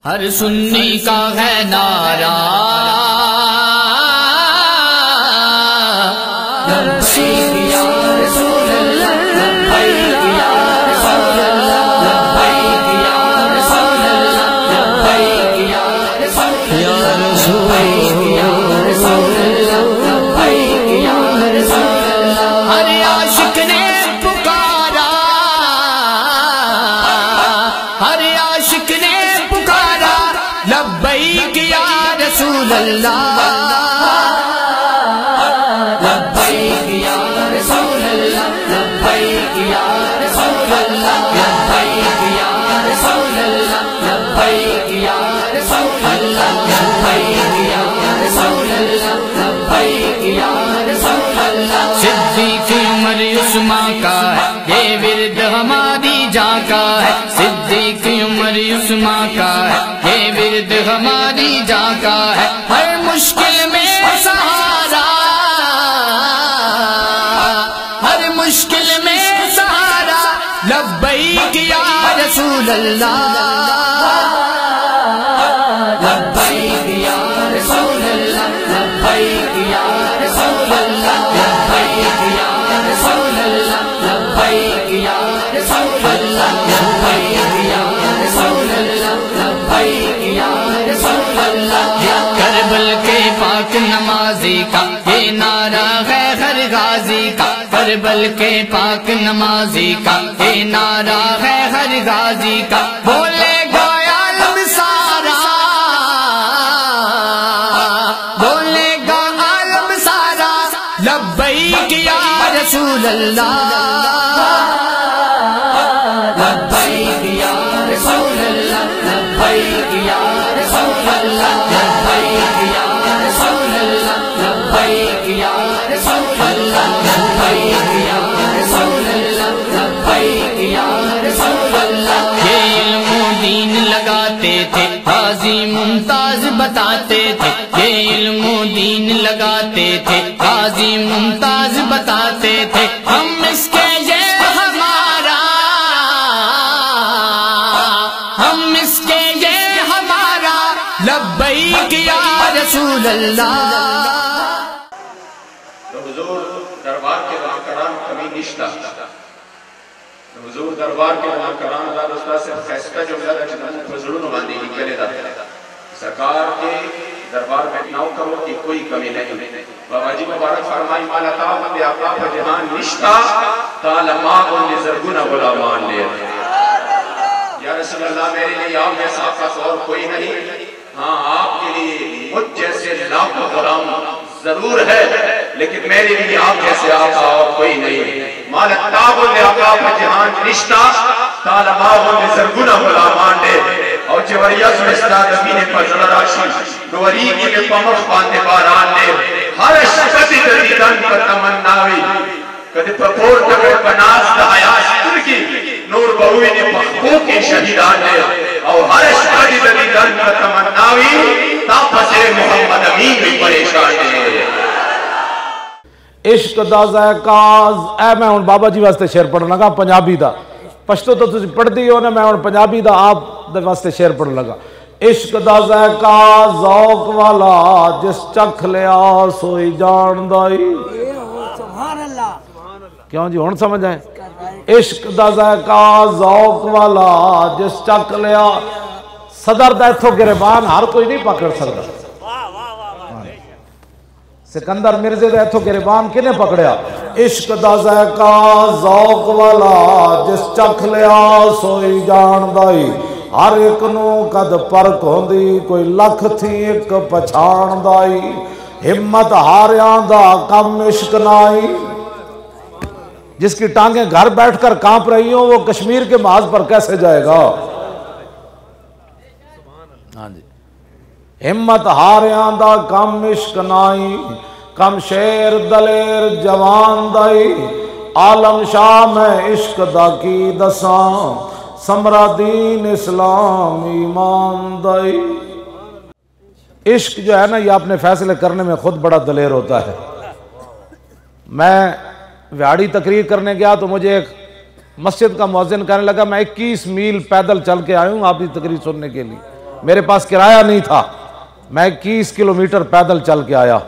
ہر سنی کا ہے نعرہ لبیک یا رسول اللہ لبیک یا رسول اللہ لبیک یا رسول اللہ لبیک یا رسول اللہ لبیک یا رسول اللہ لبیک یا رسول اللہ ہر عاشق نے پکارا ہر عاشق نے پکارا لبیک یا رسول اللہ لبیک یا رسول اللہ لبیک یا رسول اللہ لبیک یا رسول اللہ لبیک یا رسول اللہ لبیک یا رسول اللہ لبیک یا رسول اللہ صدیق عمر عثمان کا ہے یہ ورد ہماری جان کا ہے صدیق عمر عثمان کا ہے یہ ورد ہماری جان کا ہے ہر مشکل میں سہارا ہر مشکل میں سہارا لبیک یا رسول اللہ لبیک یا رسول اللہ لبیک یا رسول اللہ لبیک یا رسول اللہ لبیک یا رسول اللہ لبیک یا رسول اللہ لبیک یا رسول اللہ کربل کے پاک نمازی کا یہ نعرہ ہے ہر غازی کا کربل کے پاک نمازی کا یہ نعرہ ہے ہر غازی کا بولے گا عالم سارا بولے گا عالم سارا لبیک یا رسول اللہ لبیک یا رسول اللہ لبیک یا رسول اللہ لبیک یا رسول اللہ لبیک یا رسول اللہ لبیک یا رسول اللہ لبیک یا رسول اللہ یہ علم و دین لگاتے تھے قاضی ممتاز بتاتے تھے یہ علم و دین لگاتے تھے قاضی ممتاز بتاتے تھے ہم اس کے یہ ہمارا ہم اس کے یہ ہمارا لبیک یا رسول اللہ حضور دربار کے راکران کمی نشتا حضور دربار کے راکران اللہ رسول سے خیستہ جو ملا جنہوں فضلون باندھی ہی کرے دا سرکار کے دربار میں نو کرو کی کوئی کمی نہیں بابا جی مبارک فرمائی مالا تاہم بے آقا جہان نشتا تالماء ان زرگون غلامان لے یا رسول اللہ میرے لئے آپ جیسا آقا تو اور کوئی نہیں ہاں آپ کے لئے مجھ جیسے لاکھ غلام ضرور ہے لیکن میرے لیے آپ جیسے آقا اور کوئی نہیں مالا تاہم بے آقا جہان نشتا تالماء ان زرگون غلامان لے اور جوریت میں اسلام امین فضل راشی دوری کی میں پمخ باندے باران لے ہر شکتی دردن پر تمناوی کدی پپور تکڑ پناس دعیاش ترکی نور بہوی نے پخبو کے شہیدان لے اور ہر شکتی دردن پر تمناوی تاپس محمد امین بھی پریشان لے عشق دا زیکاز اے میں ہون بابا جی واسطے شعر پڑھن لگا پنجابی دا پشتو تو تجھے پڑھ دی ہو نا میں ہون پنجابی دا آپ دے واسطے شعر پڑھن لگا عشق دا ذائقہ ذوق والا جس چکھ لیا سوئی جان دائی سبحان اللہ کیوں جی ہون سمجھ آئے عشق دا ذائقہ ذوق والا جس چکھ لیا صدر دا ایتھو گریبان ہر کوئی نہیں پکڑ سکتا سکندر مرزے دے ایتھو گریبان کنے پکڑیا عشق دا ذائقہ ذوق والا جس چکھ لیا سوئی جان دائی ہر ایک نو قد پرک ہوندی کوئی لکھ تھی ایک پچھان دائی ہمت ہاریاں دا کم عشق نائی جس کی ٹانگیں گھر بیٹھ کر کانپ رہی ہوں وہ کشمیر کے محاذ پر کیسے جائے گا ہمت ہاریاں دا کم عشق نائی کم شیر دلیر جوان دائی عالم شاہ میں عشق دا کی دساں سمرا دین اسلام ایمان دائی عشق جو ہے نا یہ اپنے فیصلے کرنے میں خود بڑا دلیر ہوتا ہے میں ویاڑی تقریر کرنے گیا تو مجھے ایک مسجد کا مؤذن کہنے لگا میں 21 میل پیدل چل کے آیا ہوں آپ کی تقریر سننے کے لیے میرے پاس کرایہ نہیں تھا، میں 21 کلومیٹر پیدل چل کے آیا۔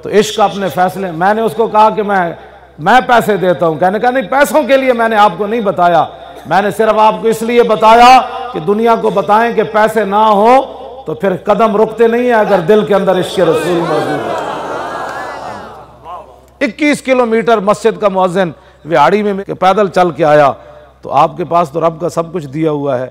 تو عشق اپنے فیصلے، میں نے اس کو کہا کہ میں پیسے دیتا ہوں، کہنے کہا نہیں، پیسوں کے لیے میں نے آپ کو نہیں بتایا، میں نے صرف آپ کو اس لیے بتایا کہ دنیا کو بتائیں کہ پیسے نہ ہو تو پھر قدم رکتے نہیں ہیں اگر دل کے اندر عشق رسول موجود ہے۔ 21 کلومیٹر مسجد کا مؤذن وہاڑی میں پیدل چل کے آیا، تو آپ کے پاس تو رب کا سب کچھ دیا ہوا ہے۔